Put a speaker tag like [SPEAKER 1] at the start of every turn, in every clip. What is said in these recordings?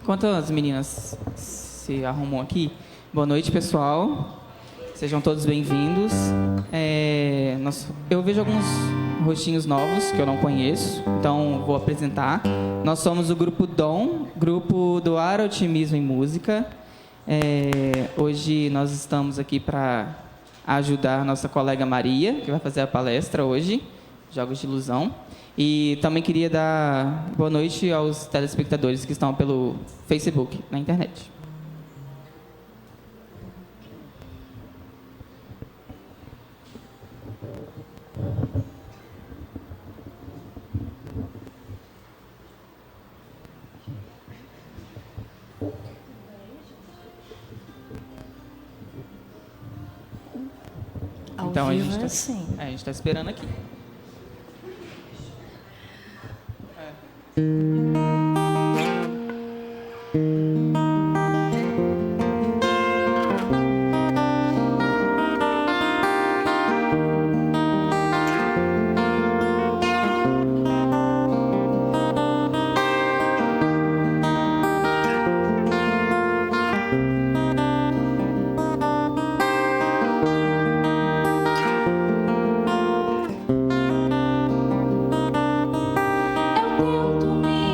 [SPEAKER 1] Enquanto as meninas se arrumam aqui, boa noite, pessoal. Sejam todos bem-vindos. Eu vejo alguns rostinhos novos que eu não conheço, então vou apresentar. Nós somos o Grupo Dom, Grupo Doar Otimismo em Música. Hoje nós estamos aqui para ajudar nossa colega Maria, que vai fazer a palestra hoje, Jogos de Ilusão. E também queria dar boa noite aos telespectadores que estão pelo Facebook, na internet. Então a gente está esperando aqui.
[SPEAKER 2] Eu tento me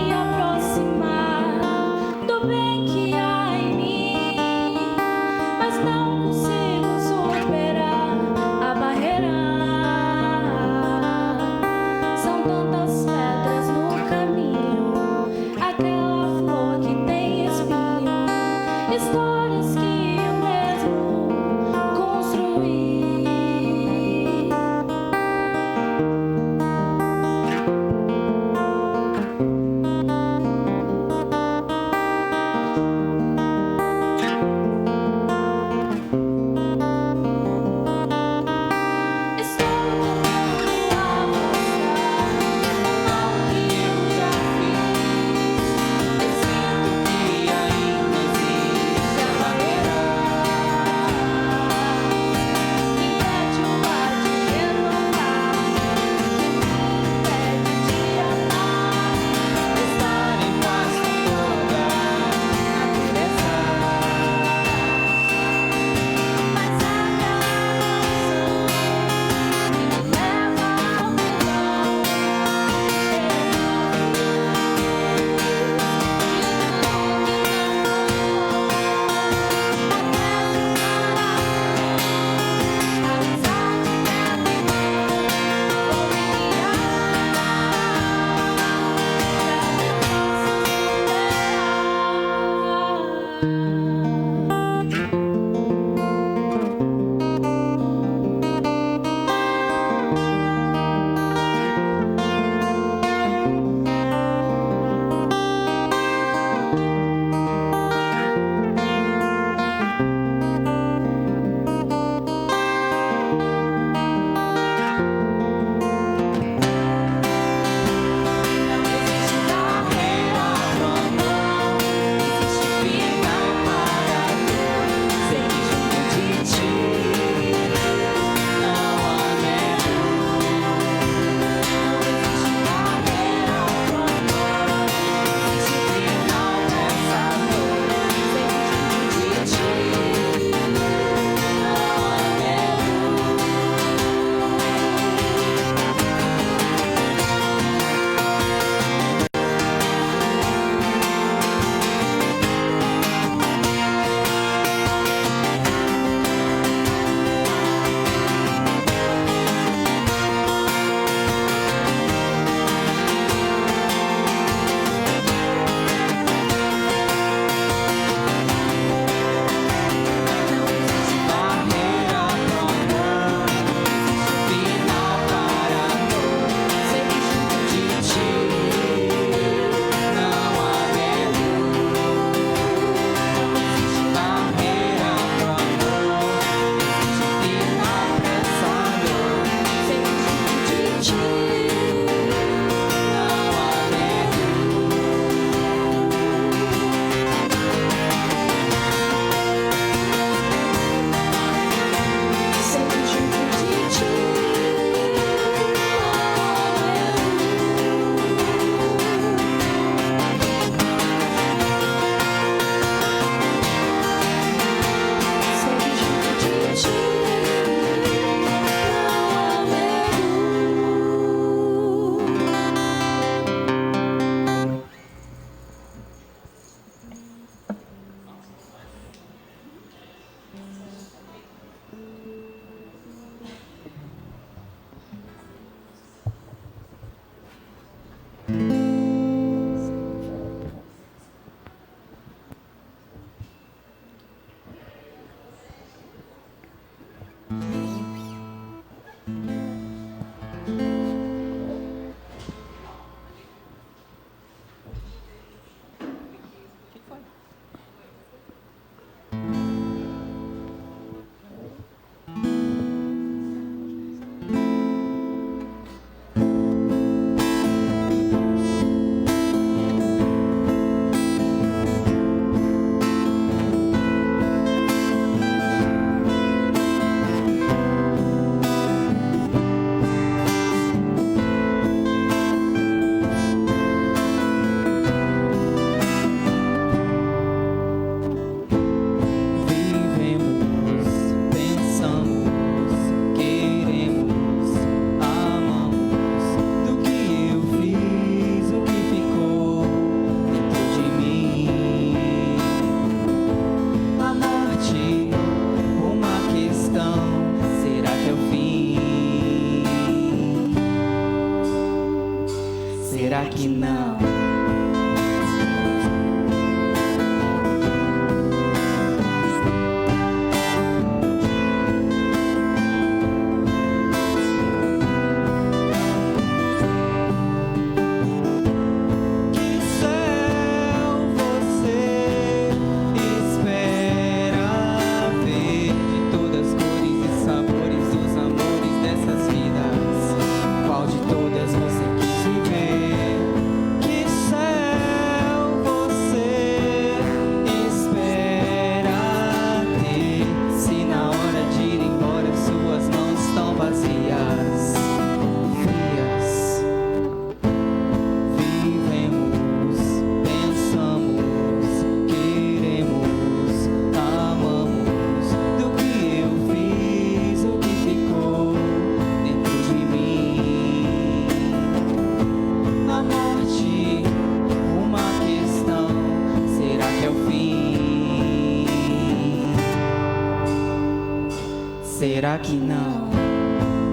[SPEAKER 1] será que não?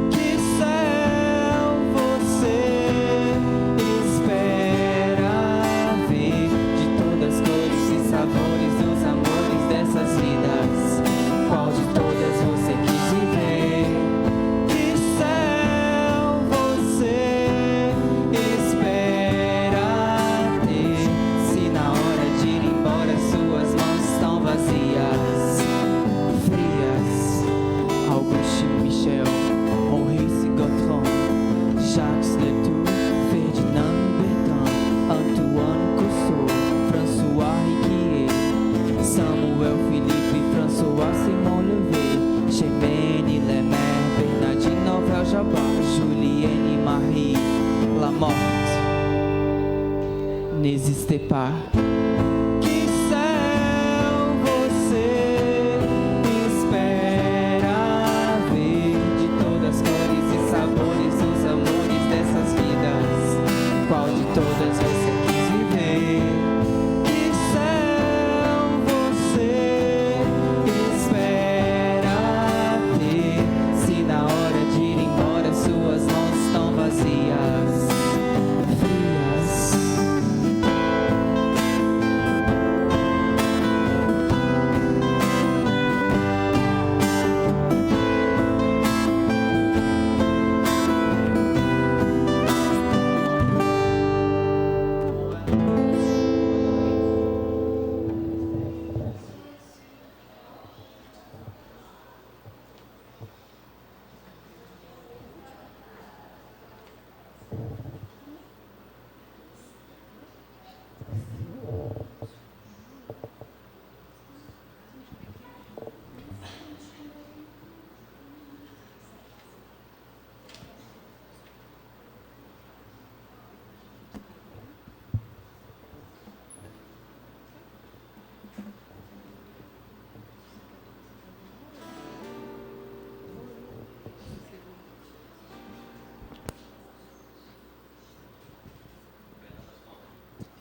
[SPEAKER 2] Que céu você espera ver de todas as cores e sabores dos amores dessas vidas? Qual de todas você quis viver? Que céu você espera ter? Se na hora de ir embora suas mãos estão vazias, frias. Auguste Michel, Maurice Gottron, Jacques Letour, Ferdinand Bertin, Antoine Cousteau, François Riquier, Samuel Philippe, François Simon Levé, Chemene Lemaire, Bernardine Novel Jabbar, Julienne Marie, La Morte n'existe pas. Que céu você espera ver de todas as cores e sabores dos amores dessas vidas? Qual de todas você quis viver? Que céu você espera ter? Se na hora de ir embora suas mãos estão vazias, frias.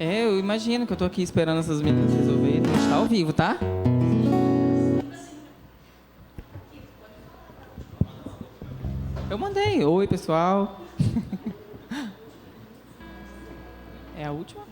[SPEAKER 1] Eu imagino que eu tô aqui esperando essas meninas resolverem. A gente tá ao vivo, tá? Eu mandei. Oi, pessoal. É a última?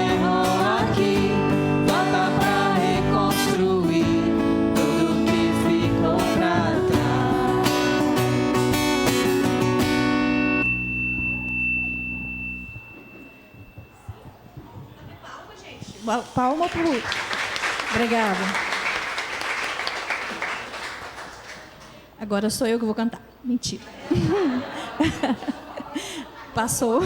[SPEAKER 2] terra aqui, volta pra reconstruir tudo que ficou pra trás.
[SPEAKER 3] Palma pro... Obrigada. Agora sou eu que vou cantar. Mentira. Passou.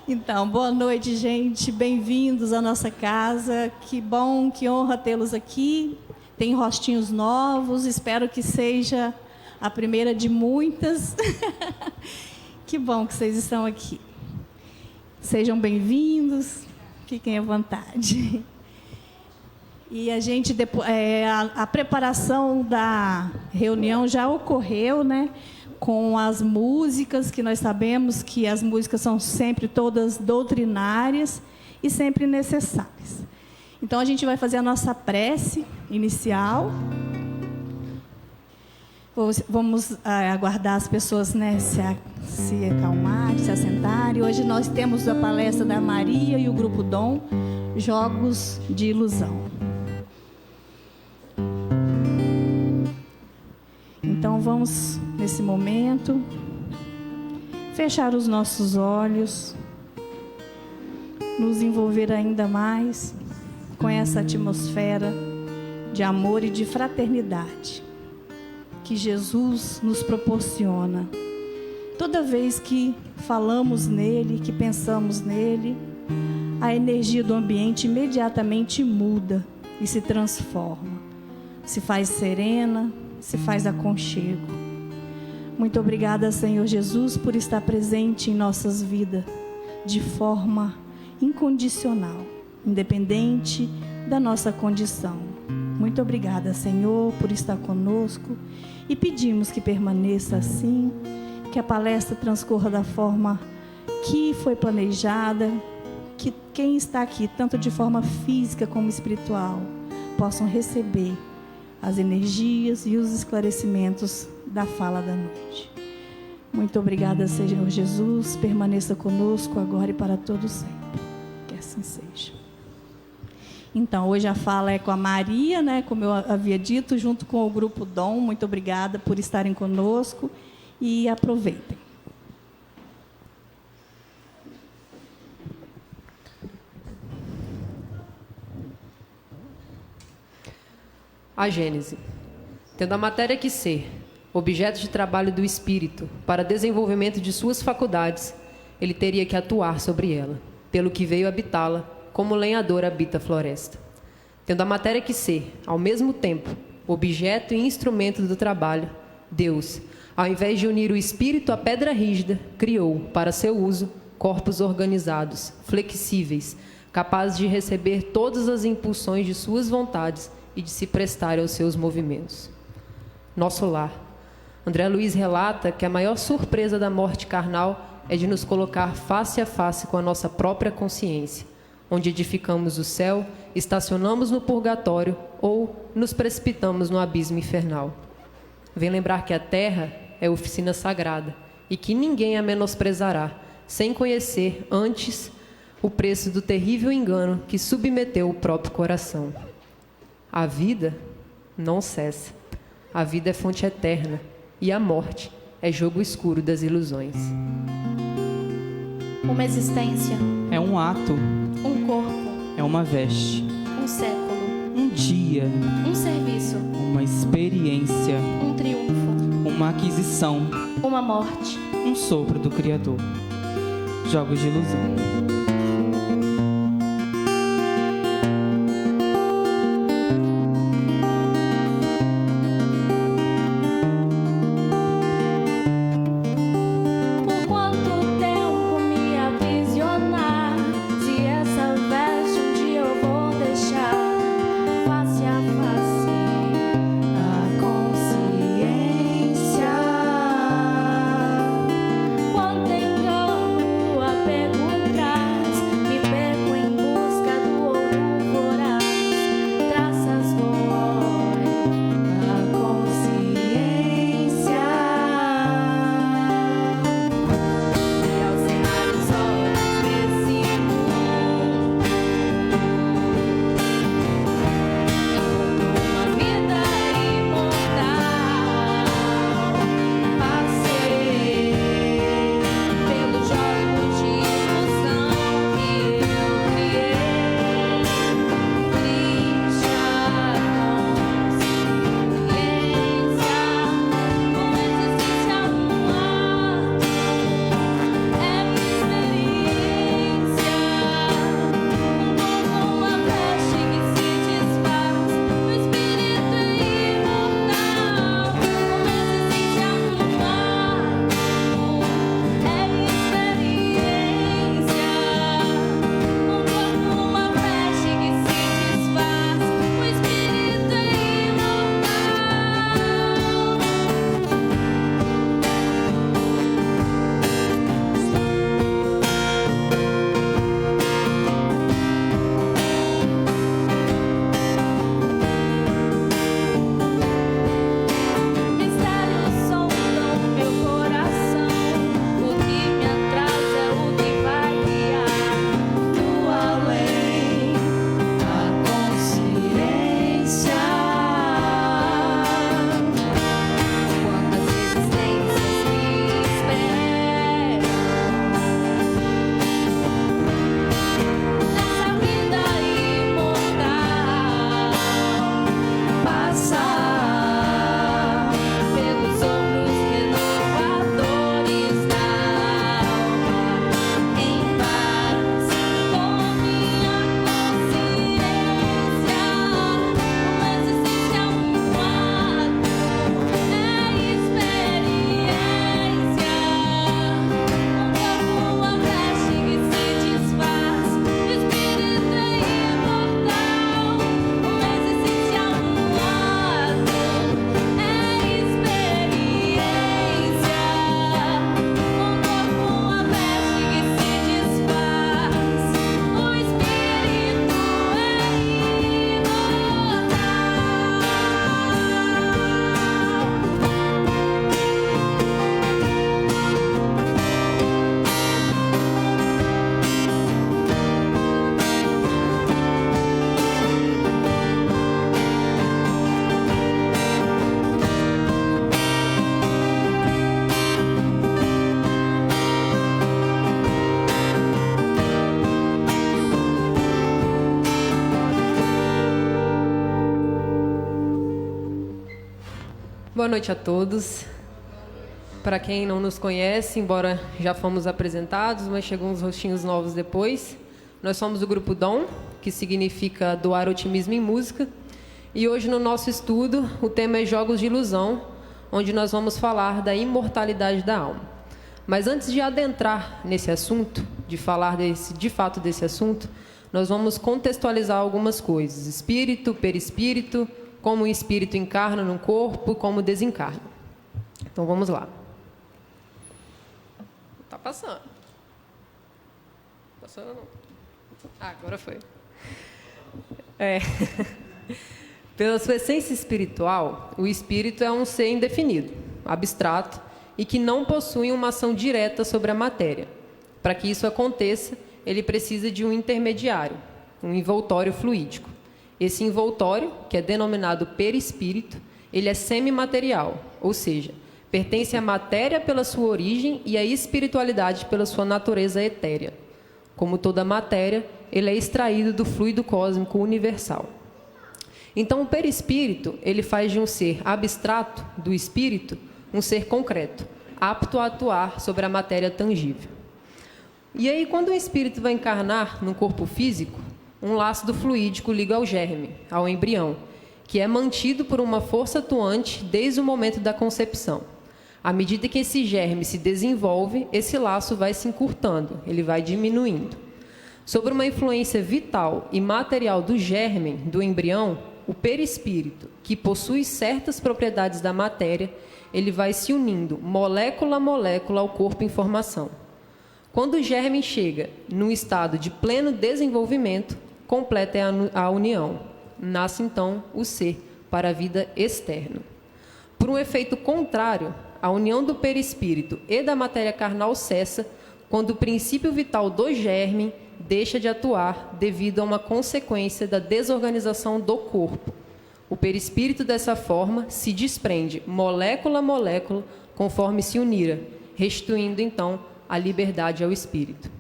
[SPEAKER 3] Então, boa noite, gente. Bem-vindos à nossa casa. Que bom, que honra tê-los aqui. Tem rostinhos novos. Espero que seja a primeira de muitas. Que bom que vocês estão aqui. Sejam bem-vindos. Fiquem à vontade. E a gente, a preparação da reunião já ocorreu, né? Com as músicas, que nós sabemos que as músicas são sempre todas doutrinárias e sempre necessárias. Então, a gente vai fazer a nossa prece inicial. Vamos aguardar as pessoas, né, se acalmarem, se assentarem. Hoje nós temos a palestra da Maria e o Grupo Dom, Jogos de Ilusão. Então, vamos, nesse momento, fechar os nossos olhos, nos envolver ainda mais com essa atmosfera de amor e de fraternidade que Jesus nos proporciona. Toda vez que falamos nele, que pensamos nele, a energia do ambiente imediatamente muda e se transforma, se faz serena, se faz aconchego. Muito obrigada, Senhor Jesus, por estar presente em nossas vidas de forma incondicional, independente da nossa condição. Muito obrigada, Senhor, por estar conosco e pedimos que permaneça assim, que a palestra transcorra da forma que foi planejada, que quem está aqui, tanto de forma física como espiritual, possam receber as energias e os esclarecimentos da fala da noite. Muito obrigada, Senhor Jesus, permaneça conosco agora e para todo sempre. Que assim seja. Então, hoje a fala é com a Maria, né, como eu havia dito, junto com o Grupo Dom. Muito obrigada por estarem conosco e aproveitem.
[SPEAKER 4] A Gênese. Tendo a matéria que ser objeto de trabalho do espírito para desenvolvimento de suas faculdades, ele teria que atuar sobre ela, pelo que veio habitá-la, como o lenhador habita a floresta. Tendo a matéria que ser, ao mesmo tempo, objeto e instrumento do trabalho, Deus, ao invés de unir o espírito à pedra rígida, criou, para seu uso, corpos organizados, flexíveis, capazes de receber todas as impulsões de suas vontades e de se prestar aos seus movimentos. Nosso lar. André Luiz relata que a maior surpresa da morte carnal é de nos colocar face a face com a nossa própria consciência, onde edificamos o céu, estacionamos no purgatório ou nos precipitamos no abismo infernal. Vem lembrar que a terra é oficina sagrada e que ninguém a menosprezará, sem conhecer antes o preço do terrível engano que submeteu o próprio coração. A vida não cessa. A vida é fonte eterna e a morte é jogo escuro das ilusões.
[SPEAKER 5] Uma existência,
[SPEAKER 1] É um ato,
[SPEAKER 5] um corpo,
[SPEAKER 1] é uma veste,
[SPEAKER 5] um século,
[SPEAKER 1] um dia,
[SPEAKER 5] um serviço,
[SPEAKER 1] uma experiência,
[SPEAKER 5] um triunfo,
[SPEAKER 1] uma aquisição,
[SPEAKER 5] uma morte.
[SPEAKER 1] um sopro do Criador. Jogos de ilusão.
[SPEAKER 5] Quanto engano a perguntar
[SPEAKER 4] Boa noite a todos. Para quem não nos conhece, embora já fomos apresentados, mas chegam uns rostinhos novos depois, nós somos o Grupo Dom, que significa Doar Otimismo em Música. E hoje no nosso estudo, o tema é Jogos de Ilusão, onde nós vamos falar da imortalidade da alma. Mas antes de adentrar nesse assunto, de falar de fato desse assunto, nós vamos contextualizar algumas coisas. Espírito, perispírito, como o espírito encarna no corpo, como desencarna. Então vamos lá. Tá passando. Passando não. Ah, agora foi. Pela sua essência espiritual, o espírito é um ser indefinido, abstrato e que não possui uma ação direta sobre a matéria. Para que isso aconteça, ele precisa de um intermediário, um envoltório fluídico. Esse envoltório, que é denominado perispírito, ele é semimaterial, ou seja, pertence à matéria pela sua origem e à espiritualidade pela sua natureza etérea. Como toda matéria, ele é extraído do fluido cósmico universal. Então, o perispírito, ele faz de um ser abstrato do espírito um ser concreto, apto a atuar sobre a matéria tangível. E aí, quando o espírito vai encarnar num corpo físico, um laço fluídico liga ao germe, ao embrião, que é mantido por uma força atuante desde o momento da concepção. À medida que esse germe se desenvolve, esse laço vai se encurtando, ele vai diminuindo. Sobre uma influência vital e material do germe, do embrião, o perispírito, que possui certas propriedades da matéria, ele vai se unindo molécula a molécula ao corpo em formação. Quando o germe chega num estado de pleno desenvolvimento, completa a união. Nasce então o ser para a vida externa. Por um efeito contrário, a união do perispírito e da matéria carnal cessa quando o princípio vital do germe deixa de atuar devido a uma consequência da desorganização do corpo. O perispírito, dessa forma, se desprende molécula a molécula conforme se unira, restituindo então a liberdade ao espírito.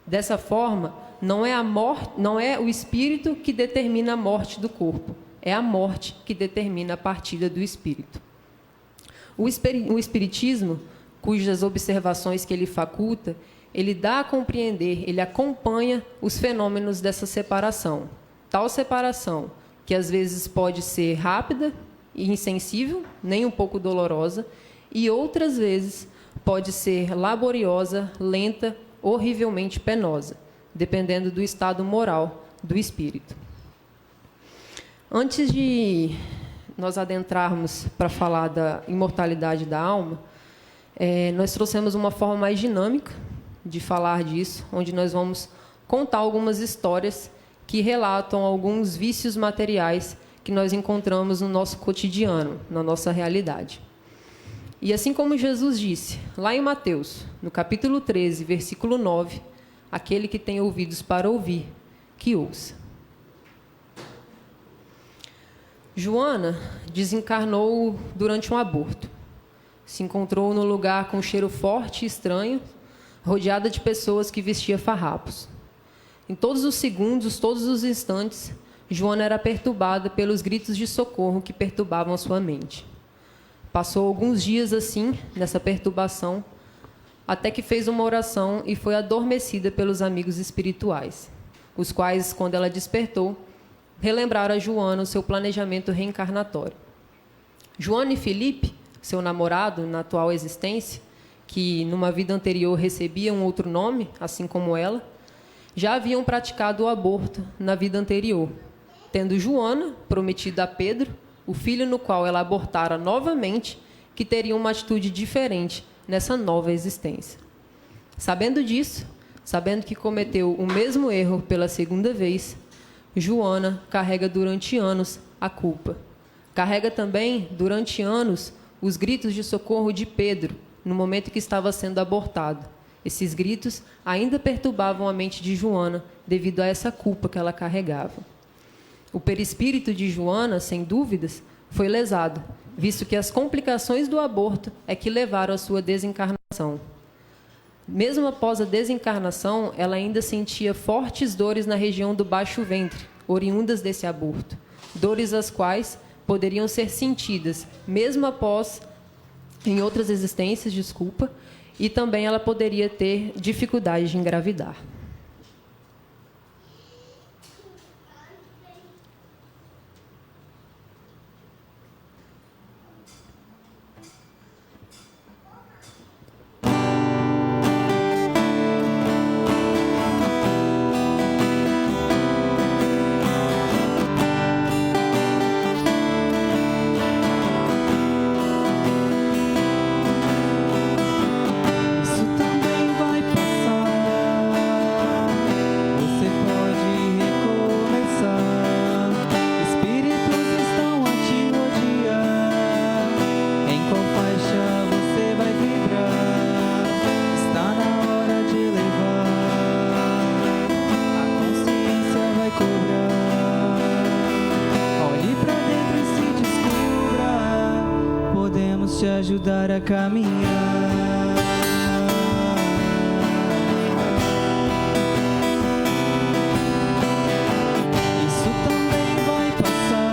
[SPEAKER 4] Dessa forma, não é o espírito que determina a morte do corpo, é a morte que determina a partida do espírito. O espiritismo, cujas observações que ele faculta, ele dá a compreender, ele acompanha os fenômenos dessa separação. Tal separação, que às vezes pode ser rápida e insensível, nem um pouco dolorosa, e outras vezes pode ser laboriosa, lenta, horrivelmente penosa, dependendo do estado moral do espírito. Antes de nós adentrarmos para falar da imortalidade da alma, nós trouxemos uma forma mais dinâmica de falar disso, onde nós vamos contar algumas histórias que relatam alguns vícios materiais que nós encontramos no nosso cotidiano, na nossa realidade. E assim como Jesus disse, lá em Mateus, no capítulo 13, versículo 9, aquele que tem ouvidos para ouvir, que ouça. Joana desencarnou durante um aborto. Se encontrou num lugar com cheiro forte e estranho, rodeada de pessoas que vestiam farrapos. Em todos os segundos, todos os instantes, Joana era perturbada pelos gritos de socorro que perturbavam a sua mente. Passou alguns dias assim, nessa perturbação, até que fez uma oração e foi adormecida pelos amigos espirituais, os quais, quando ela despertou, relembraram a Joana o seu planejamento reencarnatório. Joana e Felipe, seu namorado na atual existência, que numa vida anterior recebia um outro nome, assim como ela, já haviam praticado o aborto na vida anterior, tendo Joana prometido a Pedro, o filho no qual ela abortara novamente, que teria uma atitude diferente nessa nova existência. Sabendo disso, sabendo que cometeu o mesmo erro pela segunda vez, Joana carrega durante anos a culpa. Carrega também, durante anos, os gritos de socorro de Pedro, no momento que estava sendo abortado. Esses gritos ainda perturbavam a mente de Joana devido a essa culpa que ela carregava. O perispírito de Joana, sem dúvidas, foi lesado, visto que as complicações do aborto é que levaram à sua desencarnação. Mesmo após a desencarnação, ela ainda sentia fortes dores na região do baixo ventre, oriundas desse aborto, dores as quais poderiam ser sentidas, mesmo após, em outras existências, e também ela poderia ter dificuldade de engravidar.
[SPEAKER 2] Te ajudar a caminhar. Isso também vai passar.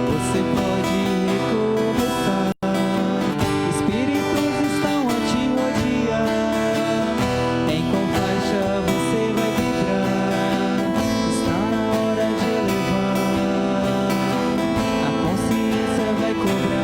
[SPEAKER 2] Você pode recomeçar. Espíritos estão a te rodear. Em qual faixa você vai vibrar? Está na hora de elevar. A consciência vai cobrar.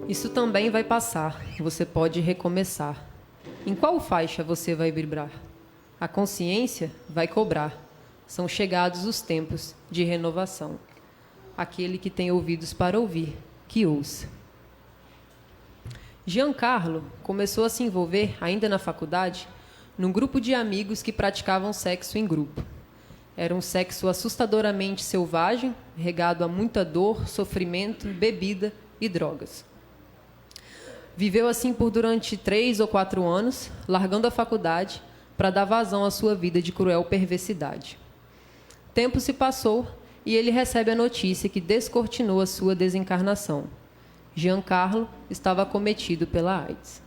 [SPEAKER 4] Isso também vai passar. Você pode recomeçar. Em qual faixa você vai vibrar? A consciência vai cobrar. São chegados os tempos de renovação. Aquele que tem ouvidos para ouvir, que ouça. Giancarlo começou a se envolver, ainda na faculdade, num grupo de amigos que praticavam sexo em grupo. Era um sexo assustadoramente selvagem, regado a muita dor, sofrimento, bebida e drogas. Viveu assim por durante 3 ou 4 anos, largando a faculdade para dar vazão à sua vida de cruel perversidade. Tempo se passou e ele recebe a notícia que descortinou a sua desencarnação. Giancarlo estava acometido pela AIDS.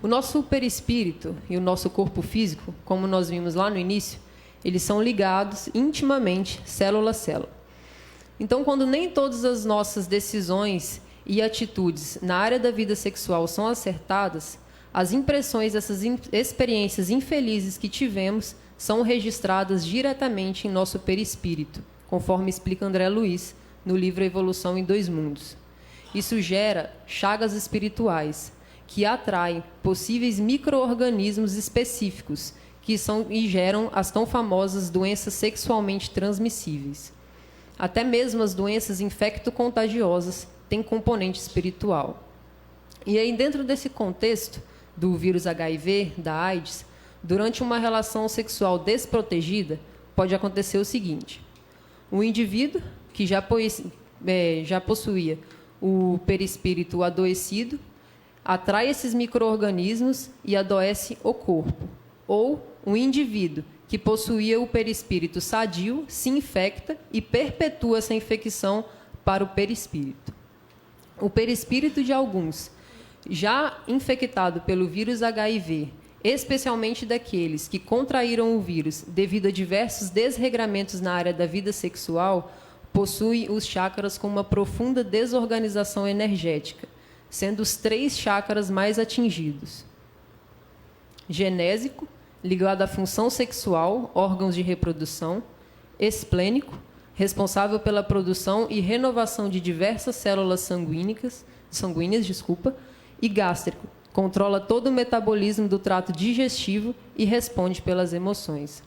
[SPEAKER 4] O nosso perispírito e o nosso corpo físico, como nós vimos lá no início, eles são ligados intimamente, célula a célula. Então, quando nem todas as nossas decisões e atitudes na área da vida sexual são acertadas, as impressões dessas experiências infelizes que tivemos são registradas diretamente em nosso perispírito, conforme explica André Luiz no livro Evolução em 2 Mundos. Isso gera chagas espirituais, que atraem possíveis micro-organismos específicos que geram as tão famosas doenças sexualmente transmissíveis. Até mesmo as doenças infecto-contagiosas têm componente espiritual. E aí, dentro desse contexto do vírus HIV, da AIDS, durante uma relação sexual desprotegida, pode acontecer o seguinte: o indivíduo que já possuía o perispírito adoecido atrai esses micro-organismos e adoece o corpo. Ou um indivíduo que possuía o perispírito sadio se infecta e perpetua essa infecção para o perispírito. O perispírito de alguns, já infectado pelo vírus HIV, especialmente daqueles que contraíram o vírus devido a diversos desregramentos na área da vida sexual, possui os chakras com uma profunda desorganização energética, sendo os 3 chakras mais atingidos: genésico, ligado à função sexual, órgãos de reprodução; esplênico, responsável pela produção e renovação de diversas células sanguíneas, e gástrico, controla todo o metabolismo do trato digestivo e responde pelas emoções.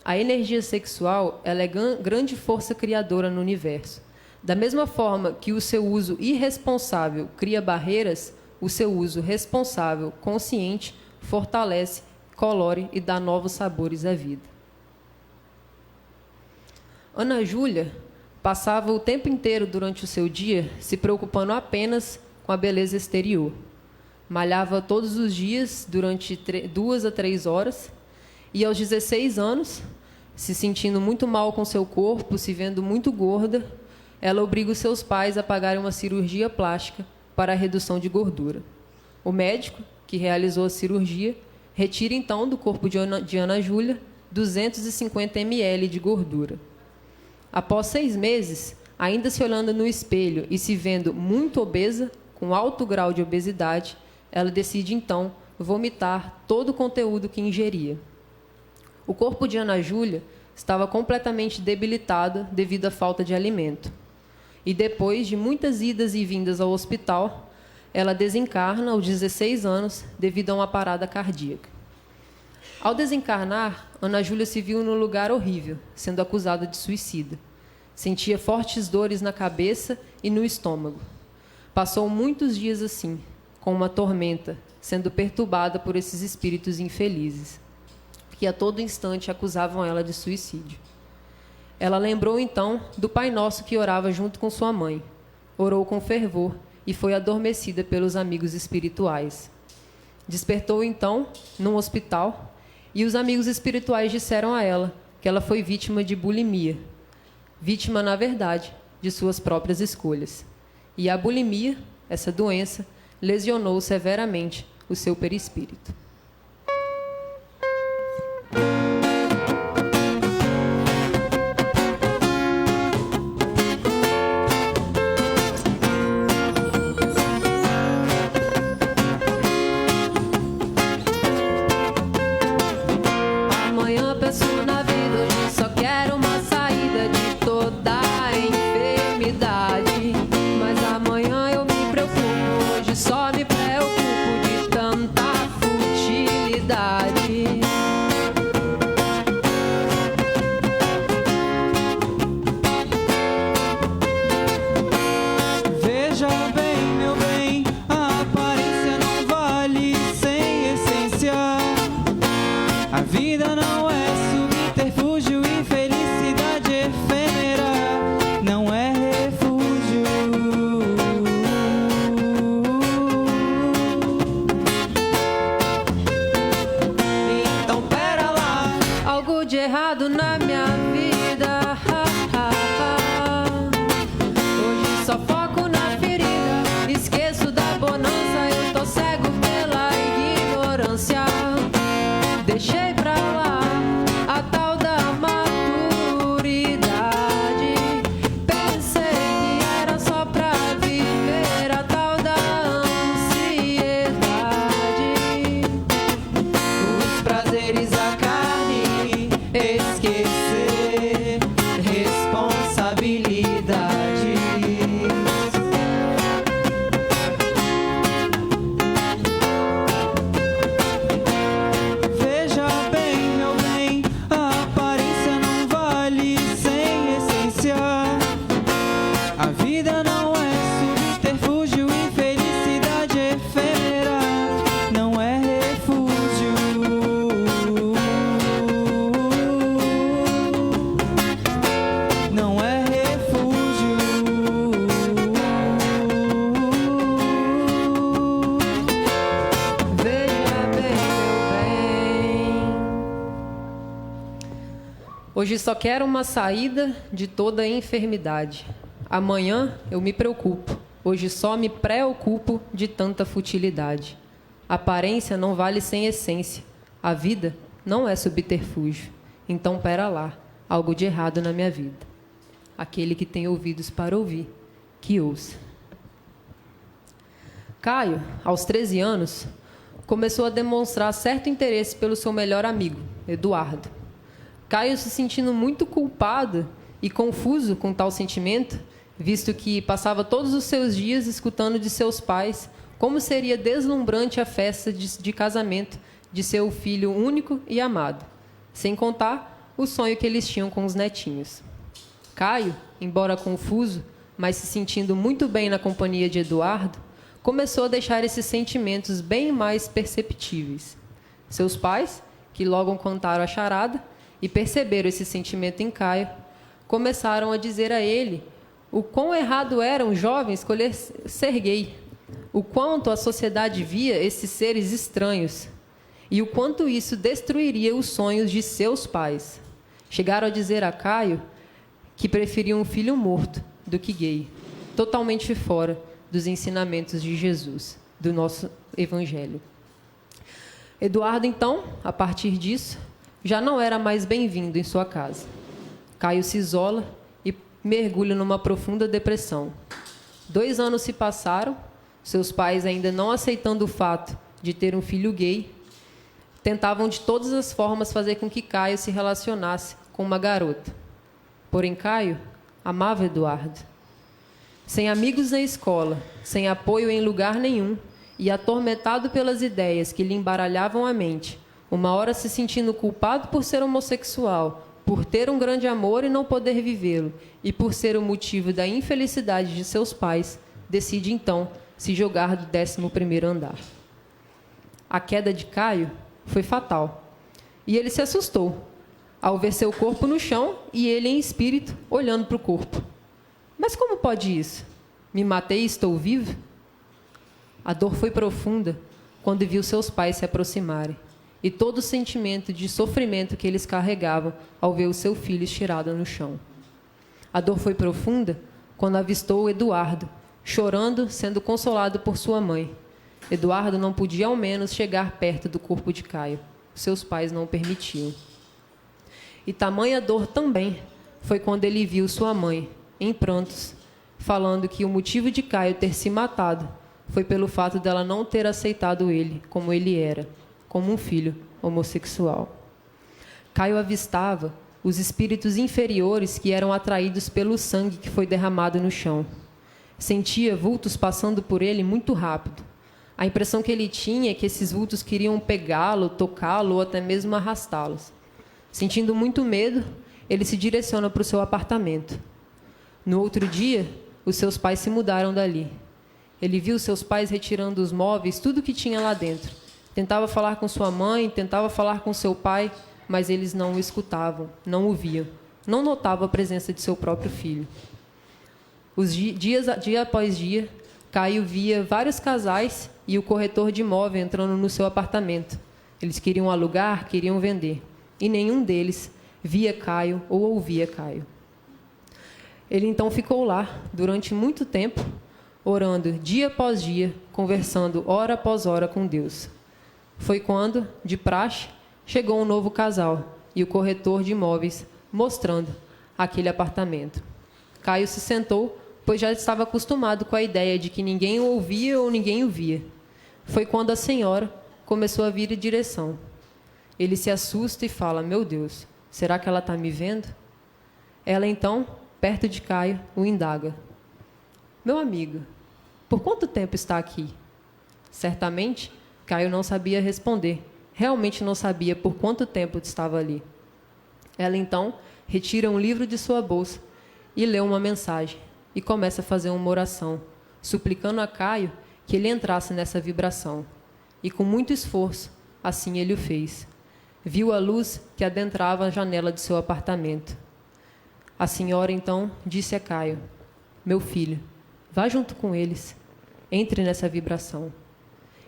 [SPEAKER 4] A energia sexual ela é grande força criadora no universo. Da mesma forma que o seu uso irresponsável cria barreiras, o seu uso responsável, consciente, fortalece, colore e dá novos sabores à vida. Ana Júlia passava o tempo inteiro durante o seu dia se preocupando apenas com a beleza exterior. Malhava todos os dias durante 2 a 3 horas e, aos 16 anos, se sentindo muito mal com seu corpo, se vendo muito gorda, ela obriga os seus pais a pagarem uma cirurgia plástica para a redução de gordura. O médico, que realizou a cirurgia, retira então do corpo de Ana Júlia 250 ml de gordura. Após 6 meses, ainda se olhando no espelho e se vendo muito obesa, com alto grau de obesidade, ela decide então vomitar todo o conteúdo que ingeria. O corpo de Ana Júlia estava completamente debilitado devido à falta de alimento. E depois de muitas idas e vindas ao hospital, ela desencarna aos 16 anos devido a uma parada cardíaca. Ao desencarnar, Ana Júlia se viu num lugar horrível, sendo acusada de suicida. Sentia fortes dores na cabeça e no estômago. Passou muitos dias assim, com uma tormenta, sendo perturbada por esses espíritos infelizes, que a todo instante acusavam ela de suicídio. Ela lembrou então do Pai Nosso que orava junto com sua mãe, orou com fervor e foi adormecida pelos amigos espirituais. Despertou então num hospital e os amigos espirituais disseram a ela que ela foi vítima de bulimia, vítima, na verdade, de suas próprias escolhas. E a bulimia, essa doença, lesionou severamente o seu perispírito.
[SPEAKER 6] Amanhã penso na vida, hoje só quero uma saída de toda a enfermidade. Mas amanhã eu me preocupo, hoje só me preocupo de tanta futilidade.
[SPEAKER 4] Hoje só quero uma saída de toda a enfermidade. Amanhã eu me preocupo. Hoje só me preocupo de tanta futilidade. Aparência não vale sem essência. A vida não é subterfúgio. Então, pera lá, algo de errado na minha vida. Aquele que tem ouvidos para ouvir, que ouça. Caio, aos 13 anos, começou a demonstrar certo interesse pelo seu melhor amigo, Eduardo. Caio, se sentindo muito culpado e confuso com tal sentimento, visto que passava todos os seus dias escutando de seus pais como seria deslumbrante a festa de casamento de seu filho único e amado, sem contar o sonho que eles tinham com os netinhos. Caio, embora confuso, mas se sentindo muito bem na companhia de Eduardo, começou a deixar esses sentimentos bem mais perceptíveis. Seus pais, que logo contaram a charada e perceberam esse sentimento em Caio, começaram a dizer a ele o quão errado era um jovem escolher ser gay, o quanto a sociedade via esses seres estranhos e o quanto isso destruiria os sonhos de seus pais. Chegaram a dizer a Caio que preferiam um filho morto do que gay, totalmente fora dos ensinamentos de Jesus, do nosso Evangelho. Eduardo, então, a partir disso, já não era mais bem-vindo em sua casa. Caio se isola e mergulha numa profunda depressão. 2 anos se passaram, seus pais, ainda não aceitando o fato de ter um filho gay, tentavam de todas as formas fazer com que Caio se relacionasse com uma garota. Porém, Caio amava Eduardo. Sem amigos na escola, sem apoio em lugar nenhum e atormentado pelas ideias que lhe embaralhavam a mente, uma hora se sentindo culpado por ser homossexual, por ter um grande amor e não poder vivê-lo, e por ser o motivo da infelicidade de seus pais, decide então se jogar do 11º andar. A queda de Caio foi fatal, e ele se assustou ao ver seu corpo no chão e ele em espírito olhando para o corpo. Mas como pode isso? Me matei e estou vivo? A dor foi profunda quando viu seus pais se aproximarem e todo o sentimento de sofrimento que eles carregavam ao ver o seu filho estirado no chão. A dor foi profunda quando avistou Eduardo, chorando, sendo consolado por sua mãe. Eduardo não podia ao menos chegar perto do corpo de Caio. Seus pais não o permitiam. E tamanha dor também foi quando ele viu sua mãe, em prantos, falando que o motivo de Caio ter se matado foi pelo fato dela não ter aceitado ele como ele era, como um filho homossexual. Caio avistava os espíritos inferiores que eram atraídos pelo sangue que foi derramado no chão. Sentia vultos passando por ele muito rápido. A impressão que ele tinha é que esses vultos queriam pegá-lo, tocá-lo ou até mesmo arrastá-los. Sentindo muito medo, ele se direciona para o seu apartamento. No outro dia, os seus pais se mudaram dali. Ele viu seus pais retirando os móveis, tudo que tinha lá dentro. Tentava falar com sua mãe, tentava falar com seu pai, mas eles não o escutavam, não o viam. Não notavam a presença de seu próprio filho. Dia após dia, Caio via vários casais e o corretor de imóvel entrando no seu apartamento. Eles queriam alugar, queriam vender. E nenhum deles via Caio ou ouvia Caio. Ele então ficou lá durante muito tempo, orando dia após dia, conversando hora após hora com Deus. Foi quando, de praxe, chegou um novo casal e o corretor de imóveis mostrando aquele apartamento. Caio se sentou, pois já estava acostumado com a ideia de que ninguém o ouvia ou ninguém o via. Foi quando a senhora começou a vir em direção. Ele se assusta e fala: meu Deus, será que ela está me vendo? Ela então, perto de Caio, o indaga: meu amigo, por quanto tempo está aqui? Certamente, Caio não sabia responder. Realmente não sabia por quanto tempo estava ali. Ela então retira um livro de sua bolsa e lê uma mensagem e começa a fazer uma oração, suplicando a Caio que ele entrasse nessa vibração. E com muito esforço, assim ele o fez. Viu a luz que adentrava a janela de seu apartamento. A senhora, então, disse a Caio: meu filho, vá junto com eles. Entre nessa vibração.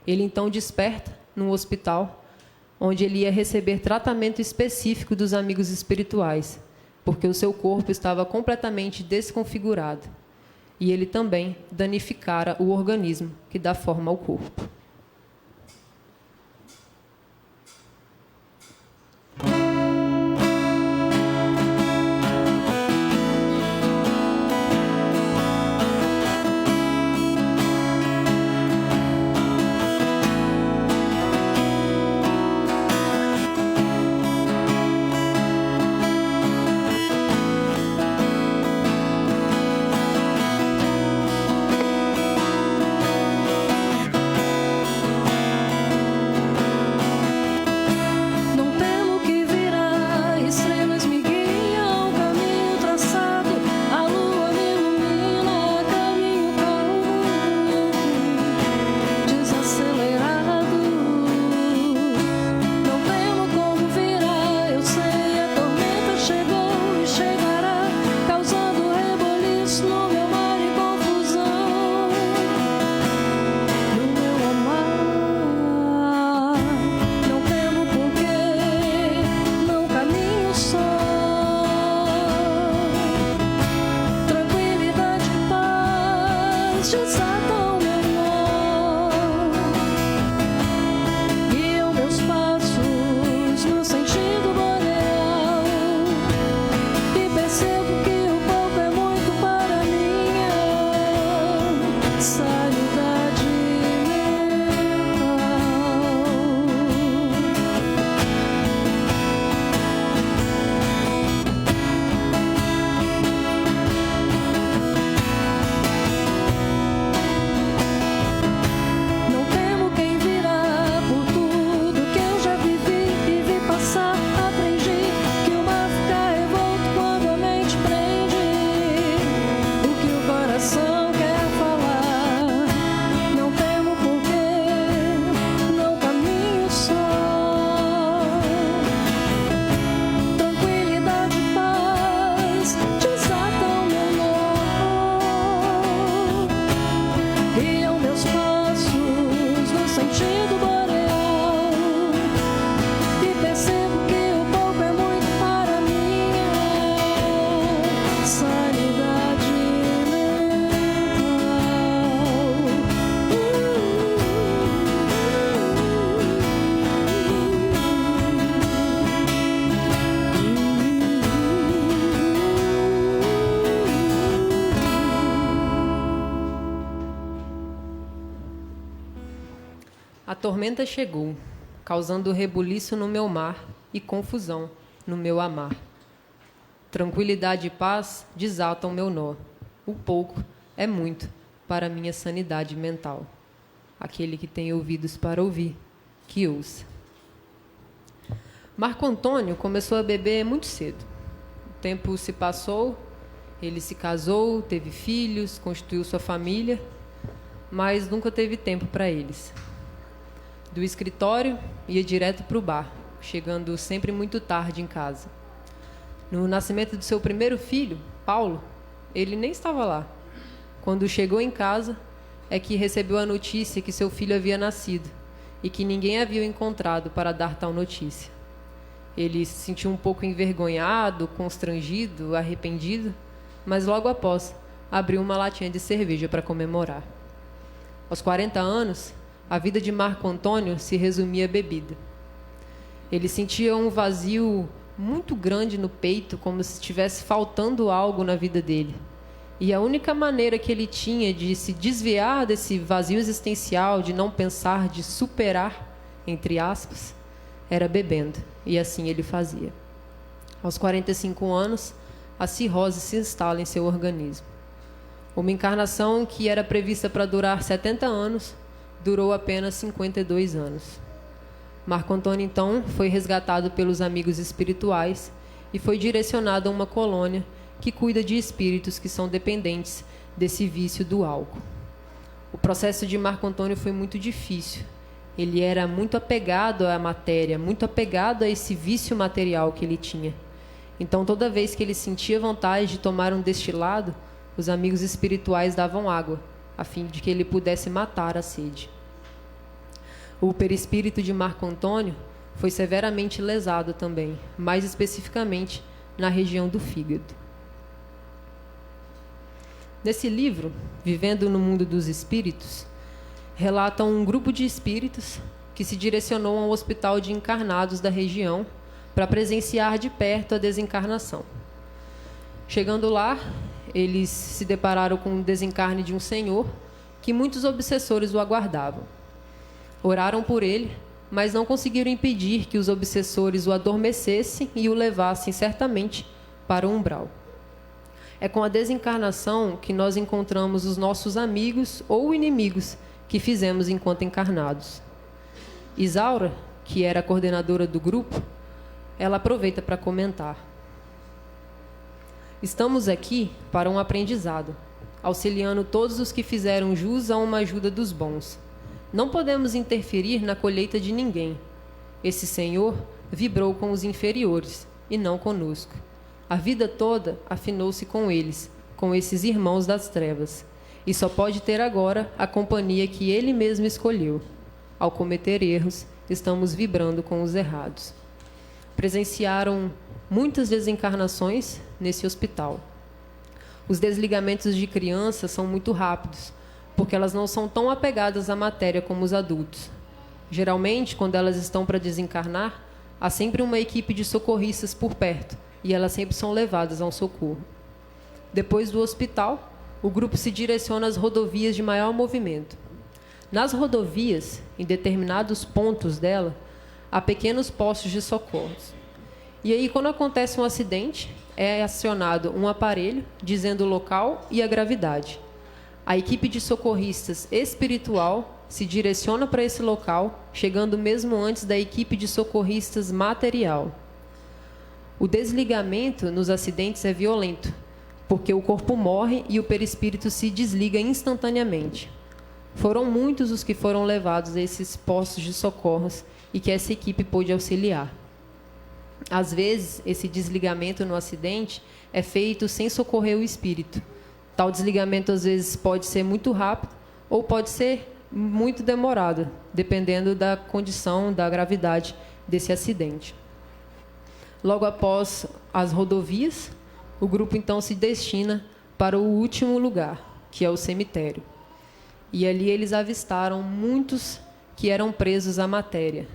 [SPEAKER 4] Ele, então, desperta num hospital, onde ele ia receber tratamento específico dos amigos espirituais, porque o seu corpo estava completamente desconfigurado. E ele também danificara o organismo que dá forma ao corpo. A tormenta chegou, causando rebuliço no meu mar e confusão no meu amar. Tranquilidade e paz desatam meu nó. O pouco é muito para minha sanidade mental. Aquele que tem ouvidos para ouvir, que ouça. Marco Antônio começou a beber muito cedo. O tempo se passou, ele se casou, teve filhos, constituiu sua família, mas nunca teve tempo para eles. Do escritório, ia direto para o bar, chegando sempre muito tarde em casa. No nascimento do seu primeiro filho, Paulo, ele nem estava lá. Quando chegou em casa, é que recebeu a notícia que seu filho havia nascido e que ninguém havia encontrado para dar tal notícia. Ele se sentiu um pouco envergonhado, constrangido, arrependido, mas logo após abriu uma latinha de cerveja para comemorar. Aos 40 anos, a vida de Marco Antônio se resumia à bebida. Ele sentia um vazio muito grande no peito, como se estivesse faltando algo na vida dele. E a única maneira que ele tinha de se desviar desse vazio existencial, de não pensar, de superar, entre aspas, era bebendo. E assim ele fazia. Aos 45 anos, a cirrose se instala em seu organismo. Uma encarnação que era prevista para durar 70 anos, durou apenas 52 anos. Marco Antônio, então, foi resgatado pelos amigos espirituais e foi direcionado a uma colônia que cuida de espíritos que são dependentes desse vício do álcool. O processo de Marco Antônio foi muito difícil. Ele era muito apegado à matéria, muito apegado a esse vício material que ele tinha. Então, toda vez que ele sentia vontade de tomar um destilado, os amigos espirituais davam água, a fim de que ele pudesse matar a sede. O perispírito de Marco Antônio foi severamente lesado também, mais especificamente na região do fígado. Nesse livro, Vivendo no Mundo dos Espíritos, relata um grupo de espíritos que se direcionou a um hospital de encarnados da região para presenciar de perto a desencarnação. Chegando lá, eles se depararam com o desencarne de um senhor que muitos obsessores o aguardavam. Oraram por ele, mas não conseguiram impedir que os obsessores o adormecessem e o levassem certamente para o umbral. É com a desencarnação que nós encontramos os nossos amigos ou inimigos que fizemos enquanto encarnados. Isaura, que era a coordenadora do grupo, ela aproveita para comentar. Estamos aqui para um aprendizado, auxiliando todos os que fizeram jus a uma ajuda dos bons. Não podemos interferir na colheita de ninguém. Esse senhor vibrou com os inferiores e não conosco. A vida toda afinou-se com eles, com esses irmãos das trevas, e só pode ter agora a companhia que ele mesmo escolheu. Ao cometer erros, estamos vibrando com os errados. Presenciaram muitas desencarnações nesse hospital. Os desligamentos de crianças são muito rápidos, porque elas não são tão apegadas à matéria como os adultos. Geralmente, quando elas estão para desencarnar, há sempre uma equipe de socorristas por perto, e elas sempre são levadas ao socorro. Depois do hospital, o grupo se direciona às rodovias de maior movimento. Nas rodovias, em determinados pontos dela, há pequenos postos de socorros. E aí, quando acontece um acidente, é acionado um aparelho dizendo o local e a gravidade. A equipe de socorristas espiritual se direciona para esse local, chegando mesmo antes da equipe de socorristas material. O desligamento nos acidentes é violento, porque o corpo morre e o perispírito se desliga instantaneamente. Foram muitos os que foram levados a esses postos de socorros e que essa equipe pôde auxiliar. Às vezes, esse desligamento no acidente é feito sem socorrer o espírito. Tal desligamento, às vezes, pode ser muito rápido ou pode ser muito demorado, dependendo da condição, da gravidade desse acidente. Logo após as rodovias, o grupo então se destina para o último lugar, que é o cemitério. E ali eles avistaram muitos que eram presos à matéria.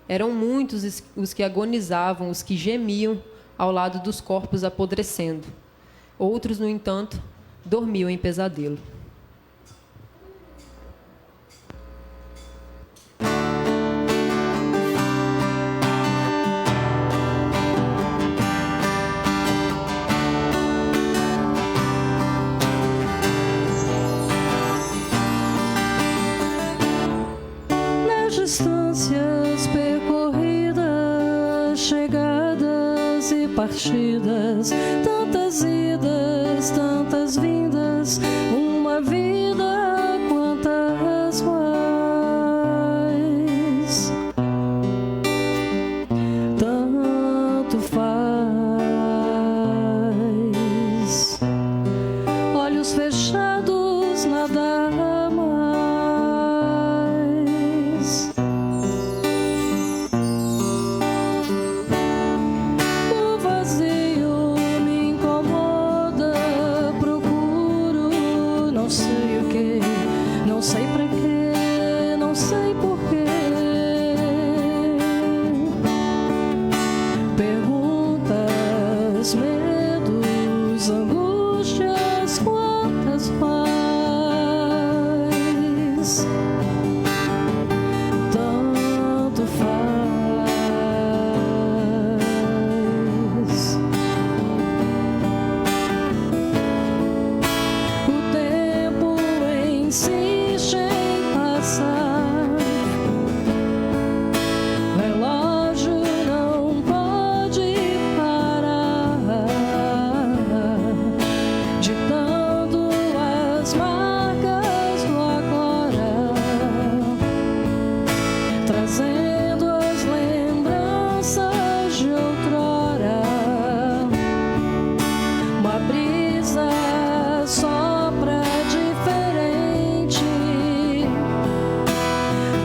[SPEAKER 4] Eram muitos os que agonizavam, os que gemiam ao lado dos corpos apodrecendo. Outros, no entanto, dormiam em pesadelo.
[SPEAKER 7] Distâncias percorridas, chegadas e partidas, tantas idas, tantas vindas, uma vida, quantas mais, tanto faz, olhos fechados, nada mais.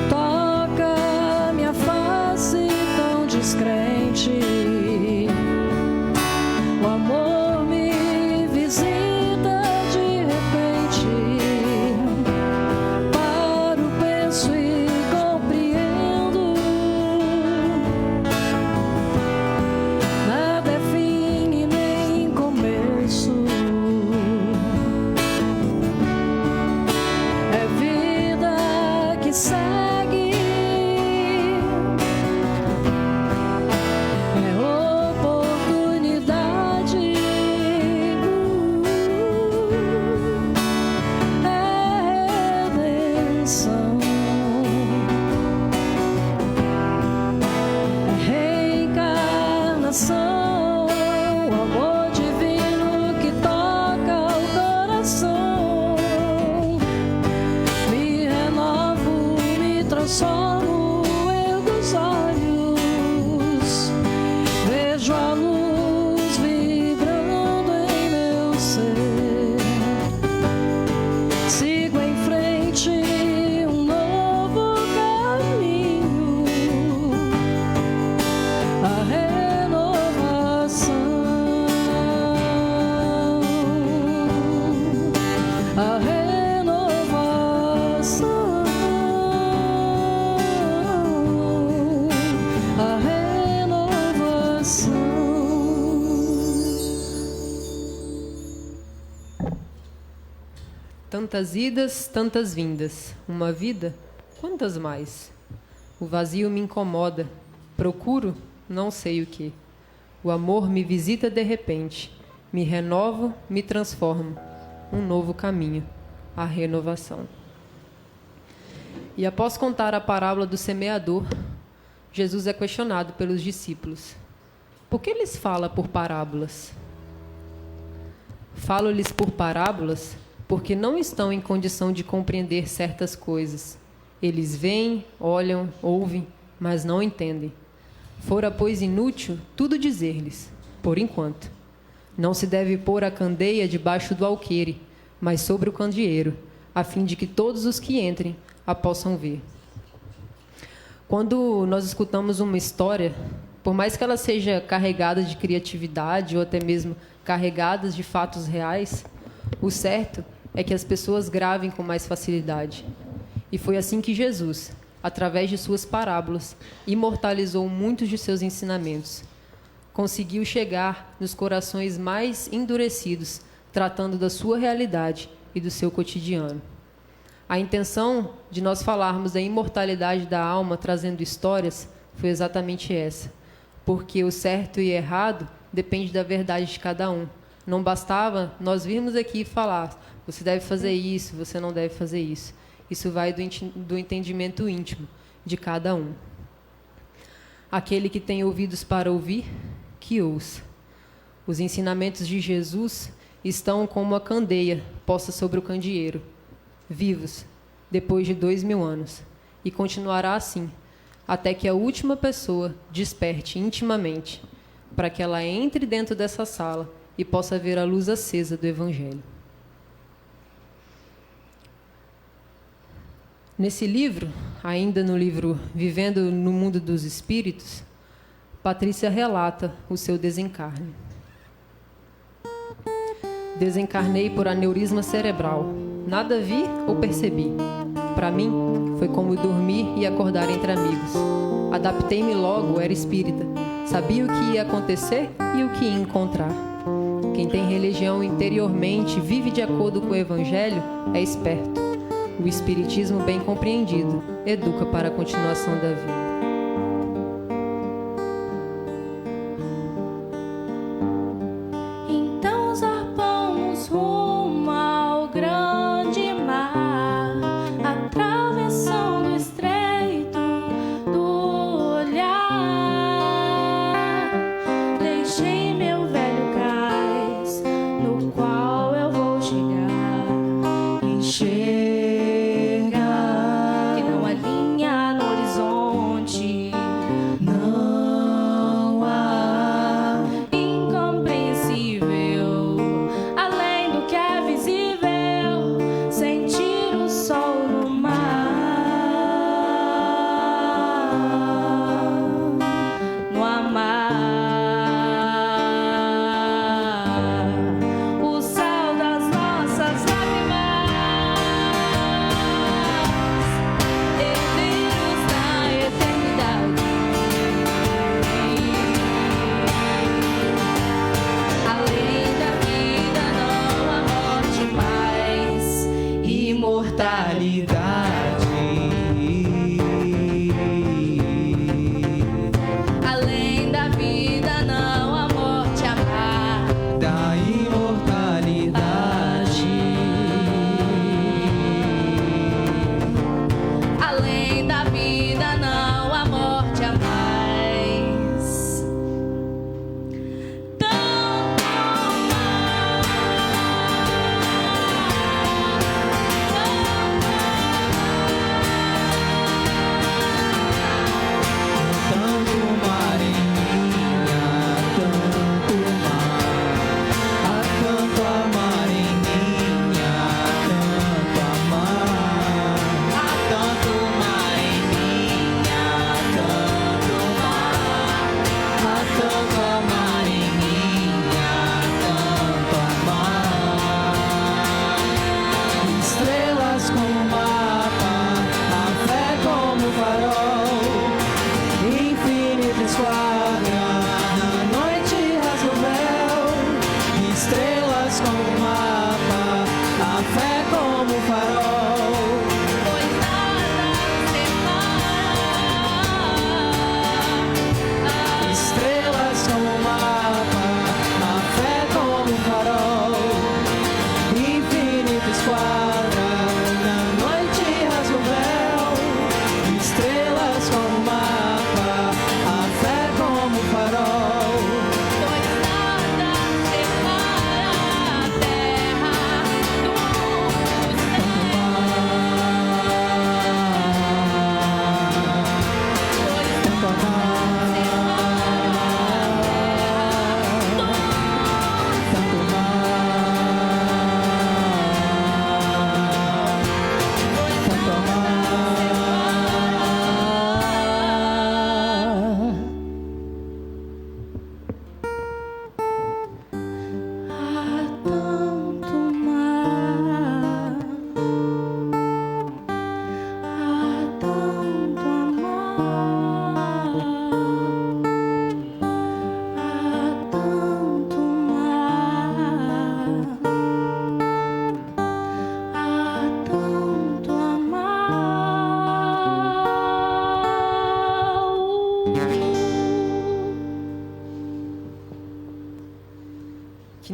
[SPEAKER 7] Toca minha face. descrente. O amor me visita de repente. Paro, penso e compreendo. Nada é fim e nem começo. É vida que segue. É oportunidade. É redenção. É reencarnação. O amor divino que toca o coração. Me renovo, me transformo, ergo os olhos, vejo a luz vibrando em meu ser. Sigo em frente um novo caminho, a renovação, a renovação, a renovação.
[SPEAKER 4] Tantas idas, tantas vindas. Uma vida? Quantas mais? O vazio me incomoda. Procuro, não sei o que. O amor me visita de repente. Me renovo, me transformo. Um novo caminho, a renovação. E após contar a parábola do semeador, Jesus é questionado pelos discípulos. Por que lhes fala por parábolas? Falo-lhes por parábolas porque não estão em condição de compreender certas coisas. Eles veem, olham, ouvem, mas não entendem. Fora, pois, inútil tudo dizer-lhes, por enquanto. Não se deve pôr a candeia debaixo do alqueire, mas sobre o candeeiro, a fim de que todos os que entrem a possam ver. Quando nós escutamos uma história, por mais que ela seja carregada de criatividade ou até mesmo carregada de fatos reais, o certo é que as pessoas gravem com mais facilidade. E foi assim que Jesus, através de suas parábolas, imortalizou muitos de seus ensinamentos. Conseguiu chegar nos corações mais endurecidos, tratando da sua realidade e do seu cotidiano. A intenção de nós falarmos da imortalidade da alma trazendo histórias foi exatamente essa, porque o certo e errado depende da verdade de cada um. Não bastava nós virmos aqui e falar, você deve fazer isso, você não deve fazer isso. Isso vai do entendimento íntimo de cada um. Aquele que tem ouvidos para ouvir, que ouça. Os ensinamentos de Jesus estão como a candeia posta sobre o candeeiro, vivos, depois de 2000 anos, e continuará assim, até que a última pessoa desperte intimamente, para que ela entre dentro dessa sala e possa ver a luz acesa do Evangelho. Nesse livro, ainda no livro Vivendo no Mundo dos Espíritos, Patrícia relata o seu desencarne. Desencarnei por aneurisma cerebral. Nada vi ou percebi. Para mim, foi como dormir e acordar entre amigos. Adaptei-me logo, era espírita. Sabia o que ia acontecer e o que ia encontrar. Quem tem religião interiormente, vive de acordo com o Evangelho, é esperto. O espiritismo bem compreendido educa para a continuação da vida.
[SPEAKER 5] Então zarpamos rumo ao grande mar, atravessando o estreito do olhar. Deixei meu velho cais, no qual eu vou chegar. Enxerga que não há linha no horizonte.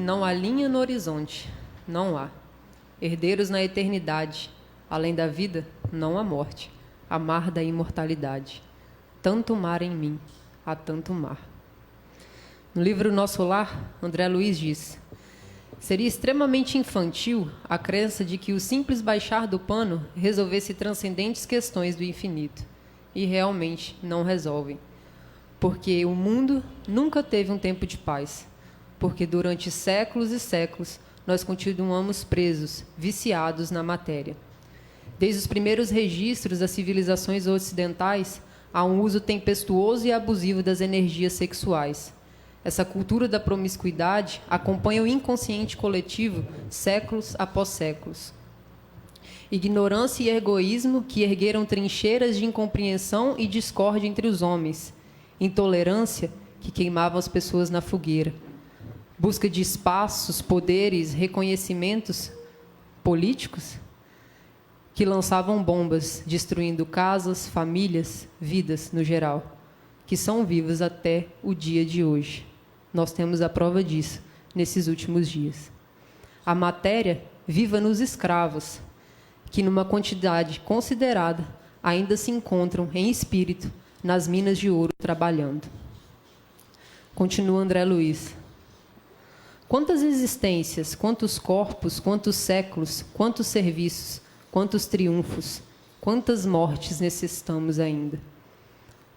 [SPEAKER 4] não há linha no horizonte, não há. Herdeiros na eternidade, além da vida, não há morte, a mar da imortalidade. Tanto mar em mim, há tanto mar. No livro Nosso Lar, André Luiz diz: seria extremamente infantil a crença de que o simples baixar do pano resolvesse transcendentes questões do infinito. E realmente não resolvem. Porque o mundo nunca teve um tempo de paz. Porque durante séculos e séculos nós continuamos presos, viciados na matéria. Desde os primeiros registros das civilizações ocidentais, há um uso tempestuoso e abusivo das energias sexuais. Essa cultura da promiscuidade acompanha o inconsciente coletivo séculos após séculos. Ignorância e egoísmo que ergueram trincheiras de incompreensão e discórdia entre os homens. Intolerância que queimava as pessoas na fogueira. Busca de espaços, poderes, reconhecimentos políticos que lançavam bombas, destruindo casas, famílias, vidas no geral, que são vivas até o dia de hoje. Nós temos a prova disso nesses últimos dias. A matéria viva nos escravos, que numa quantidade considerada ainda se encontram em espírito nas minas de ouro trabalhando. Continua André Luiz. Quantas existências, quantos corpos, quantos séculos, quantos serviços, quantos triunfos, quantas mortes necessitamos ainda?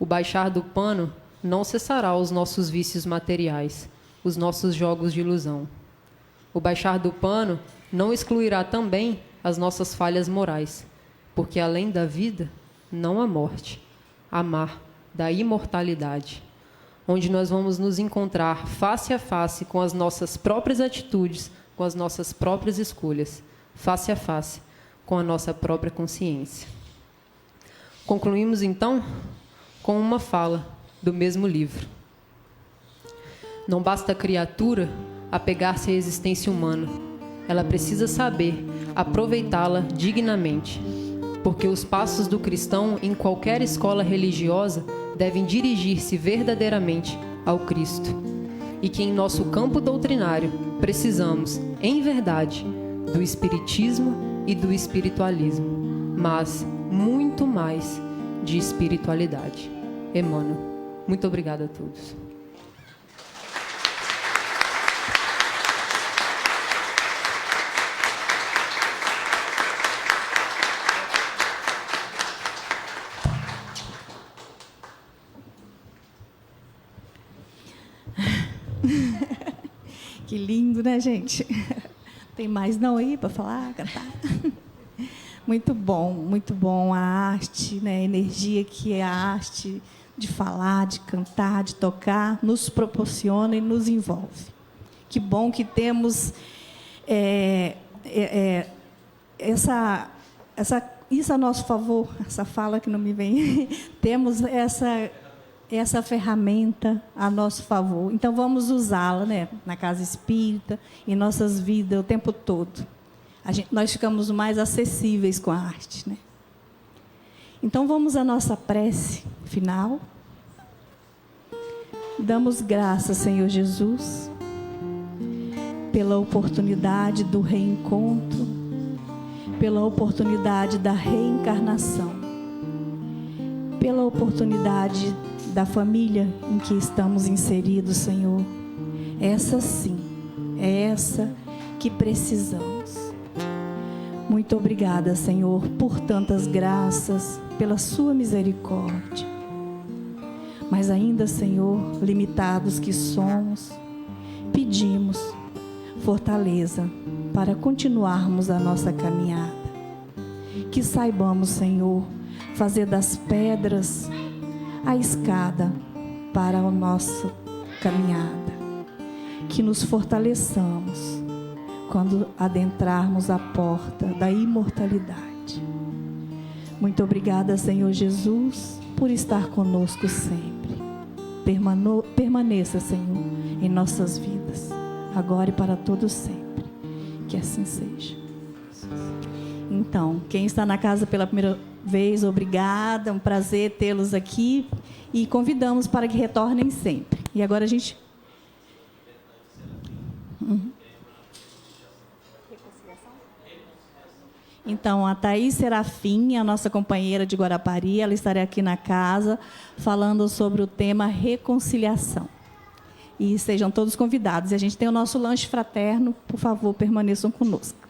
[SPEAKER 4] O baixar do pano não cessará os nossos vícios materiais, os nossos jogos de ilusão. O baixar do pano não excluirá também as nossas falhas morais, porque além da vida, não há morte, há mar da imortalidade, onde nós vamos nos encontrar face a face com as nossas próprias atitudes, com as nossas próprias escolhas, face a face com a nossa própria consciência. Concluímos, então, com uma fala do mesmo livro. Não basta a criatura apegar-se à existência humana, ela precisa saber aproveitá-la dignamente, porque os passos do cristão em qualquer escola religiosa devem dirigir-se verdadeiramente ao Cristo, e que em nosso campo doutrinário precisamos, em verdade, do espiritismo e do espiritualismo, mas muito mais de espiritualidade. Emmanuel. Muito obrigada a todos.
[SPEAKER 3] Que lindo, né, gente? Tem mais não aí para falar, cantar? Muito bom a arte, né? A energia que é a arte de falar, de cantar, de tocar, nos proporciona e nos envolve. Que bom que temos isso a nosso favor, essa fala que não me vem, temos essa ferramenta a nosso favor. Então, vamos usá-la, né, na casa espírita, em nossas vidas, o tempo todo. Nós ficamos mais acessíveis com a arte, né? Então, vamos à nossa prece final. Damos graças, Senhor Jesus, pela oportunidade do reencontro, pela oportunidade da reencarnação, pela oportunidade da família em que estamos inseridos, Senhor. Essa sim, é essa que precisamos. Muito obrigada, Senhor, por tantas graças, pela sua misericórdia. Mas ainda, Senhor, limitados que somos, pedimos fortaleza para continuarmos a nossa caminhada. Que saibamos, Senhor, fazer das pedras a escada para a nossa caminhada. Que nos fortaleçamos quando adentrarmos a porta da imortalidade. Muito obrigada, Senhor Jesus, por estar conosco sempre. Permaneça, Senhor, em nossas vidas, agora e para todos sempre. Que assim seja. Então, quem está na casa pela primeira vez, obrigada, é um prazer tê-los aqui e convidamos para que retornem sempre. E agora a gente... Então, a Thaís Serafim, a nossa companheira de Guarapari, ela estará aqui na casa falando sobre o tema reconciliação. E sejam todos convidados. E a gente tem o nosso lanche fraterno, por favor, permaneçam conosco.